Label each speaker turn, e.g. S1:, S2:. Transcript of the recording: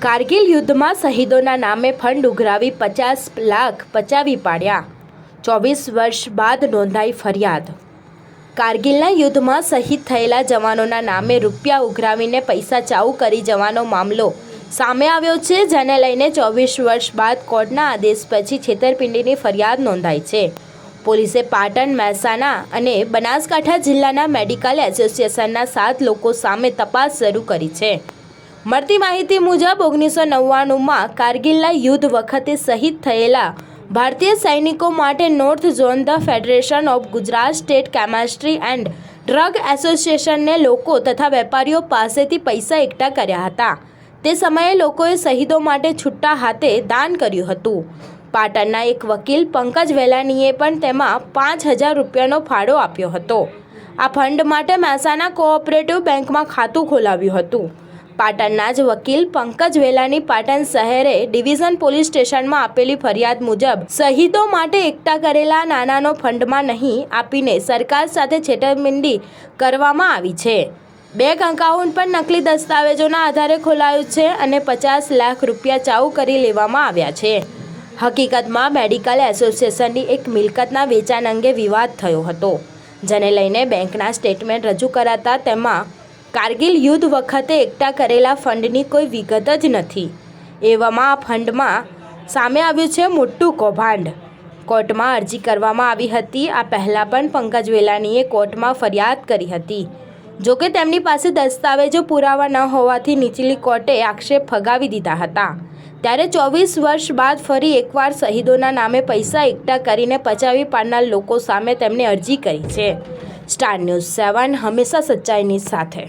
S1: કારગિલ યુદ્ધમાં શહીદોના નામે ફંડ ઉઘરાવી 50 લાખ પચાવી પાડ્યા। 24 વર્ષ બાદ નોંધાઈ ફરિયાદ। કારગિલના યુદ્ધમાં શહીદ થયેલા જવાનોના નામે રૂપિયા ઉઘરાવીને પૈસા ચાઉ કરી જવાનો મામલો સામે આવ્યો છે, જેને લઈને 24 વર્ષ બાદ કોર્ટના આદેશ પછી છેતરપિંડીની ફરિયાદ નોંધાઈ છે। પોલીસે પાટણ, મહેસાણા અને બનાસકાંઠા જિલ્લાના મેડિકલ એસોસિએશનના 7 લોકો સામે તપાસ શરૂ કરી છે। મળતી માહિતી મુજબ 1999માં કારગિલના યુદ્ધ વખતે શહીદ થયેલા ભારતીય સૈનિકો માટે north zone the federation of Gujarat state chemistry and drug એસોસિએશનને લોકો તથા વેપારીઓ પાસેથી પૈસા એકઠા કર્યા હતા। તે સમયે લોકોએ શહીદો માટે છૂટા હાથે દાન કર્યું હતું। પાટણના એક વકીલ પંકજ વેલાણીએ પણ તેમાં 5000 રૂપિયાનો ફાળો આપ્યો હતો। આ ફંડ માટે મહેસાણા કોઓપરેટિવ બેંકમાં ખાતું ખોલાવ્યું હતું। પાટણના જ વકીલ પંકજ વેલાણી પાટણ શહેરે ડિવિઝન પોલીસ સ્ટેશનમાં આપેલી ફરિયાદ મુજબ શહીદો માટે એકઠા કરેલા નાણાંનો ફંડમાં નહીં આપીને સરકાર સાથે છેતરપિંડી કરવામાં આવી છે। બેંક એકાઉન્ટ પર નકલી દસ્તાવેજોના આધારે ખોલાયું છે અને 50 લાખ રૂપિયા ચાઉ કરી લેવામાં આવ્યા છે। હકીકતમાં મેડિકલ એસોસિએશનની એક મિલકતના વેચાણ અંગે વિવાદ થયો હતો, જેને લઈને બેંકના સ્ટેટમેન્ટ રજૂ કરાતા તેમાં કારગિલ યુદ્ધ વખતે એકઠા કરેલા ફંડની કોઈ વિગત જ નથી। એવામાં આ ફંડમાં સામે આવ્યું છે મોટું કૌભાંડ। કોર્ટમાં અરજી કરવામાં આવી હતી। આ પહેલાં પણ પંકજ વેલાણીએ કોર્ટમાં ફરિયાદ કરી હતી, જોકે તેમની પાસે દસ્તાવેજો પુરાવા ન હોવાથી નીચલી કોર્ટે આક્ષેપ ફગાવી દીધા હતા। ત્યારે 24 વર્ષ બાદ ફરી એકવાર શહીદોના નામે પૈસા એકઠા કરીને પચાવી પાડનાર લોકો સામે તેમણે અરજી કરી છે। સ્ટાર ન્યૂઝ 7 હંમેશા સચ્ચાઈની સાથે।